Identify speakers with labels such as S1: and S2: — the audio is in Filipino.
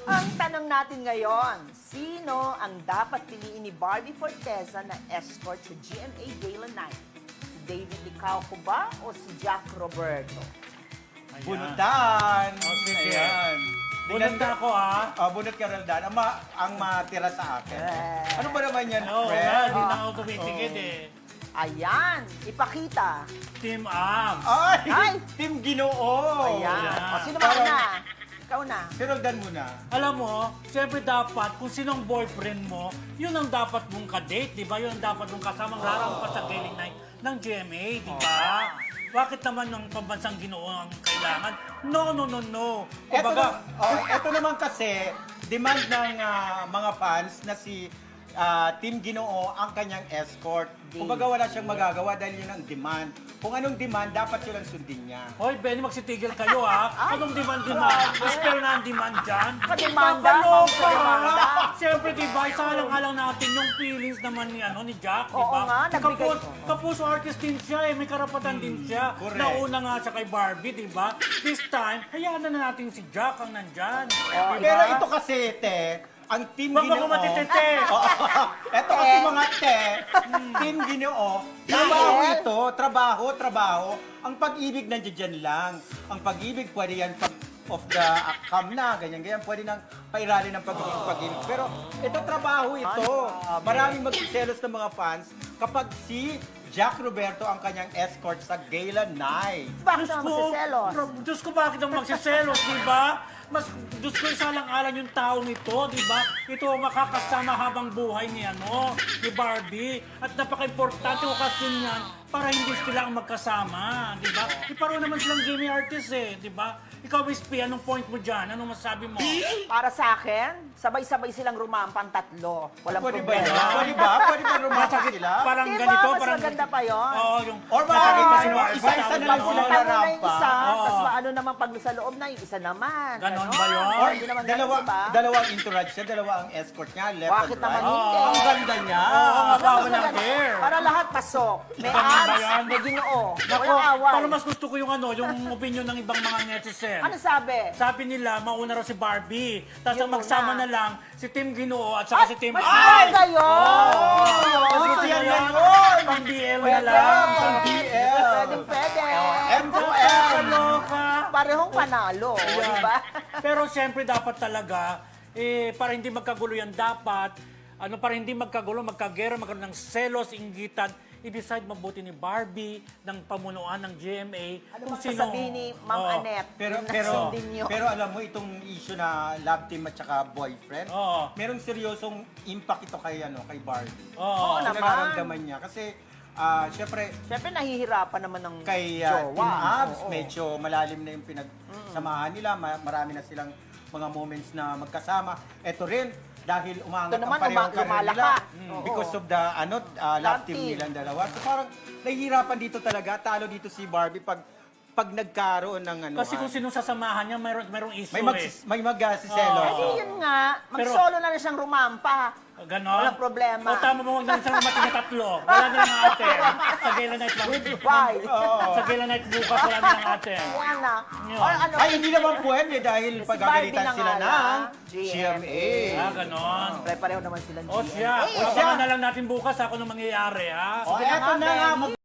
S1: Ang tanong natin ngayon, sino ang dapat piliin ni Barbie Forteza na escort sa GMA Gala Night? Si David Licauco ba o si Jack Roberto?
S2: Ayan.
S3: Bunutan.
S2: Oh, sige.
S3: Ayan.
S2: Bunot na ako, ha?
S3: Bunot ka Roldan. Ang matira sa akin. Ano ba naman yan,
S2: Oo,
S3: friend?
S2: nga, hindi na ako tumitigil eh.
S1: Ayan, ipakita.
S2: Team Abs.
S3: Ay!
S1: Ay!
S3: Team Ginoo!
S1: Ayan.
S2: yeah.
S1: O, sino ba
S3: Parang-
S1: na? Ikaw na.
S3: Si Roldan muna.
S2: Alam mo, siyempre dapat, kung sinong boyfriend mo, yun ang dapat mong ka-date, di ba? Yun ang dapat mong kasamang harang pa sa gala night ng GMA, di ba? Bakit naman ng pambansang Ginoo ang kailangan? No, no, no, no. Kumbaga,
S3: Ito naman kasi, demand ng mga fans na si Team Ginoo ang kanyang escort. Kumbaga wala siyang magagawa dahil yun ang demand. Kung anong demand, dapat yun ang sundin niya.
S2: hoy, Benny, magsitigil kayo, ha? Anong demand? Spell na ang demand dyan?
S1: Pademanda,
S2: Kakaloka,
S1: pademanda.
S2: ha? Siyempre, di ba, isalang-alang natin yung feelings naman ni Jack, di
S1: Oo
S2: ba?
S1: nga, nagbigay-
S2: Kapuso artist din siya, may karapatan din siya.
S3: correct.
S2: Nauna nga siya kay Barbie, di ba? This time, hayaan na natin si Jack ang nandyan. Di
S3: Pero
S2: ba?
S3: ito kasi, te, ang Team
S2: Wag mo
S3: Ginoo...
S2: ko matitete.
S3: Ito kasi mga te, Team Ginoo, trabaho ito, trabaho. Ang pag-ibig nandiyan dyan lang. Ang pag-ibig, pwede yan pag of the cam na, ganyan. Pwede nang pairali ng pag-ibig. Pero ito, trabaho ito. Maraming magsiselos ng mga fans kapag si Jack Roberto ang kanyang escort sa Gala Night.
S1: Bakit naman magsiselos?
S2: Diyos ko, bakit naman magsiselos, di ba? Diyos ko, isalang-alang yung taong ito, di ba? Ito ang makakasama habang buhay ni Barbie. At napaka-importante ko kasi yan para hindi sila ang magkasama, di ba? Pareho naman silang gaming artist eh, di ba? Ikaw, Miss P, anong point mo dyan? Anong masabi mo?
S1: Para sa akin, sabay-sabay silang rumampang tatlo. Walang
S3: Pwede ba
S1: problema.
S3: yun? Pwede ba? Pwede ba rumasa sila?
S2: Parang
S1: Diba?
S2: ganito,
S1: Mas
S2: parang...
S1: maganda pa yun.
S2: Oo, yung...
S3: Or baka
S2: nakakita si
S3: ano,
S2: Barbie,
S3: isa-isa
S2: tawag
S3: na lang
S2: ganon.
S3: sila
S1: Ano na yung isa,
S2: Oo.
S1: tapos ano naman pag sa loob na yung isa naman.
S2: Ganon ba yun?
S3: Or
S1: Hindi naman
S3: dalawang entourage siya, dalawa ang escort niya, left
S1: Bakit
S3: and right.
S1: naman hindi?
S3: Ang ganda niya.
S2: Oo,
S1: Mas
S2: mabawa ng
S1: maganda.
S2: hair.
S1: Para lahat pasok. May
S2: Ganun ba
S1: abs,
S2: yan?
S1: may ginoo.
S2: Nako,
S1: Walang away.
S2: pero mas gusto ko yung yung opinion ng ibang mga netizen.
S1: Ano sabi?
S2: Sabi nila, mauna raw si Barbie. Tapos
S1: Yung
S2: ang magsama
S1: una.
S2: na lang, si Team Ginoo at saka si Team
S1: mas
S2: Ay!
S1: maganda yun!
S2: Mas gusto
S3: yan
S2: niya yan.
S3: yun!
S2: Pang BL na
S3: Pwede.
S2: lang.
S3: Pang BL.
S1: Pwede.
S3: M2M.
S2: Kaloka.
S1: Parehong panalo,
S2: Ayan.
S1: di ba?
S2: Pero siyempre dapat talaga, para hindi magkagulo yan, dapat, para hindi magkagulo, magkagera, magkaroon ng selos, inggitan, i-decide mabuti ni Barbie ng pamunuan ng GMA.
S1: Ano bang sasabihin ni Ma'am
S2: Oo.
S1: Annette?
S3: Pero
S1: Yung
S3: pero
S1: nasundin nyo?
S3: pero alam mo itong issue na love team at saka boyfriend,
S2: Oo.
S3: merong seryosong impact ito kay Barbie.
S2: Oo.
S1: Oo naman.
S3: Nararamdaman niya kasi syempre
S1: Siyempre, nahihirapan naman ng
S3: kay
S1: jowa.
S3: Team Abs,
S1: Oo.
S3: medyo malalim na yung pinagsamahan nila, marami na silang mga moments na magkasama. Ito rin dahil umangat
S1: Ito naman,
S3: ang parehong career
S1: lumalaka.
S3: nila
S1: Oo.
S3: because of the love team nilang dalawa. So parang nahihirapan dito talaga, talo dito si Barbie pag nagkaroon ng
S2: Kasi kung sinong sasamahan niya, mayroong issue
S3: may magsiselos.
S1: Kasi yun nga, mag-solo na rin siyang rumampa.
S2: Ganon?
S1: Walang problema.
S2: O tama mo, huwag na siyang mating na tatlo. Wala na lang ate. Sa Gala Night lang.
S1: Why?
S2: Sa Gala Night bukas, wala na lang ate.
S1: Yan na.
S2: Yun.
S1: Or ano,
S3: Ay, hindi naman pwede dahil
S1: Si
S3: pagagalitan
S1: Barbie na
S3: sila
S1: nga
S3: ng
S1: lang,
S3: GMA.
S2: Ganon.
S1: pareho naman silang
S2: O siya,
S1: GMA.
S2: abangan na lang natin bukas kung ano mangyayari, ha?
S3: O,
S1: Sige na
S3: eto
S1: nga,
S3: na nga,
S1: Benny.